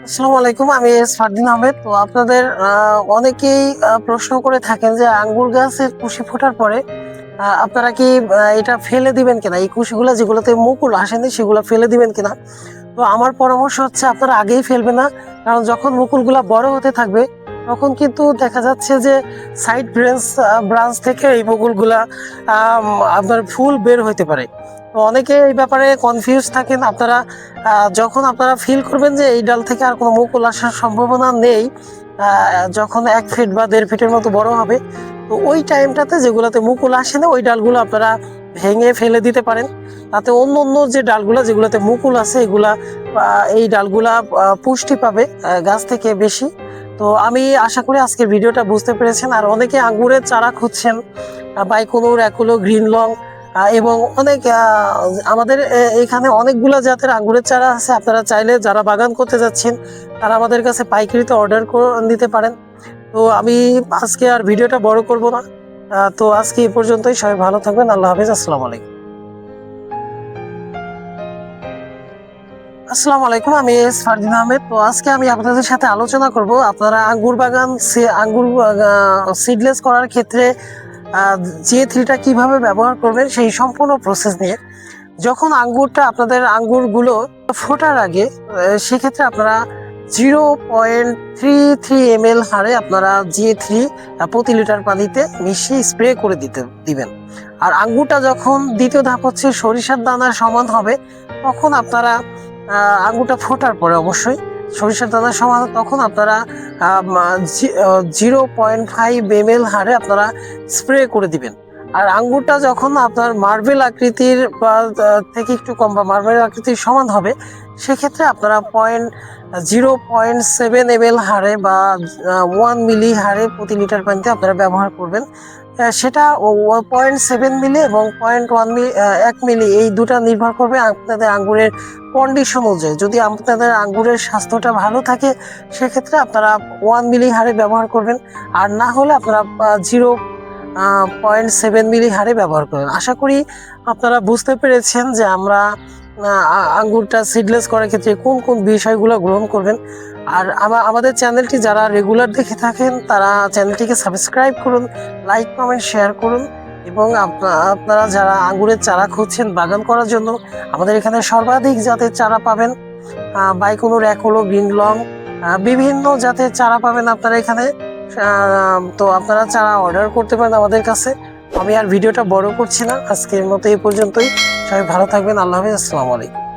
আসসালামু আলাইকুম, আমি ফারদিন আহমেদ। তো আপনাদের অনেকেই প্রশ্ন করে থাকেন যে আঙ্গুর গাছের কুশি ফোটার পরে আপনারা কি এটা ফেলে দিবেন কিনা, এই কুশিগুলো যেগুলোতে মুকুল আসেনি সেগুলো ফেলে দিবেন কিনা। তো আমার পরামর্শ হচ্ছে আপনারা আগেই ফেলবেন না, কারণ যখন মুকুলগুলা বড় হতে থাকবে তখন কিন্তু দেখা যাচ্ছে যে সাইড ব্রাঞ্চ থেকে এই মুকুলগুলা আপনার ফুল বের হইতে পারে। তো অনেকে এই ব্যাপারে কনফিউজ থাকেন। আপনারা যখন আপনারা ফিল করবেন যে এই ডাল থেকে আর কোনো মুকুল আসার সম্ভাবনা নেই, যখন 1 ফিট বা 1.5 ফিটের মতো বড় হবে, তো ওই টাইমটাতে যেগুলোতে মুকুল আসে না ওই ডালগুলো আপনারা ভেঙে ফেলে দিতে পারেন। তাতে অন্য অন্য যে ডালগুলা যেগুলোতে মুকুল আছে এগুলা এই ডালগুলা পুষ্টি পাবে গাছ থেকে বেশি। তো আমি আশা করি আজকের ভিডিওটা বুঝতে পেরেছেন। আর অনেকে আঙ্গুরের চারা খুঁজছেন, বাইকোনোর, অ্যাকুলো, গ্রিন লং এবং অনেক আমাদের এখানে অনেকগুলো জাতের আঙ্গুরের চারা আছে। আপনারা চাইলে যারা বাগান করতে যাচ্ছেন তারা আমাদের কাছে পাইকারিতে অর্ডার করে দিতে পারেন। তো আমি আজকে আর ভিডিওটা বড় করব না। তো আজকে এই পর্যন্তই। সবাই ভালো থাকবেন। আল্লাহ হাফেজ। আসসালামু আলাইকুম, আমি ফারদিন আহমেদ। তো আজকে আমি আপনাদের সাথে আলোচনা করব আপনারা আঙ্গুর বাগান আঙ্গুর সিডলেস করার ক্ষেত্রে J3টা কিভাবে ব্যবহার করবেন সেই সম্পূর্ণ প্রসেস নিয়ে। যখন আপনাদের আঙ্গুরগুলো ফোটার আগে সেক্ষেত্রে আপনারা 0.33 ml হারে আপনারা J3 প্রতি লিটার পানিতে মিশিয়ে স্প্রে করে দিবেন। আর আঙ্গুরটা যখন দ্বিতীয় ধাপ হচ্ছে সরিষার দানার সমান হবে, তখন আপনারা আঙ্গুরটা ফোটার পরে অবশ্যই সরিষার দানার সমান, তখন আপনারা 0.5 ml হারে আপনারা স্প্রে করে দিবেন। আর আঙ্গুরটা যখন আপনার মার্বেল আকৃতির বা থেকে একটু কম বা মার্বেল আকৃতির সমান হবে, সেক্ষেত্রে আপনারা 0.7 ml হারে বা 1 মিলি হারে প্রতি লিটার পানিতে আপনারা ব্যবহার করবেন। সেটা 0.7 মিলি এবং 1 মিলি এই দুটা নির্ভর করবে আপনাদের আঙ্গুরের কন্ডিশন অনুযায়ী। যদি আপনাদের আঙ্গুরের স্বাস্থ্যটা ভালো থাকে সেক্ষেত্রে আপনারা 1 মিলি হারে ব্যবহার করবেন, আর না হলে আপনারা 0.7 মিলি হারে ব্যবহার করবেন। আশা করি আপনারা বুঝতে পেরেছেন যে আমরা আঙ্গুরটা সিডলেস করার ক্ষেত্রে কোন কোন বিষয়গুলো গ্রহণ করবেন। আর আমাদের চ্যানেলটি যারা রেগুলার দেখে থাকেন তারা চ্যানেলটিকে সাবস্ক্রাইব করুন, লাইক, কমেন্ট, শেয়ার করুন। এবং আপনারা যারা আঙ্গুরের চারা খুঁজছেন বাগান করার জন্য, আমাদের এখানে সর্বাধিক জাতের চারা পাবেন। বাইকোনোর, অ্যাকুলো, গ্রিন লং, বিভিন্ন জাতের চারা পাবেন আপনারা এখানে। তো আপনারা চারা অর্ডার করতে পারেন আমাদের কাছে। আমি আর ভিডিওটা বড় করছি না, আজকের মতো এই পর্যন্তই। সবাই ভালো থাকবেন। আল্লাহ হাফেজ। আসসালামু আলাইকুম।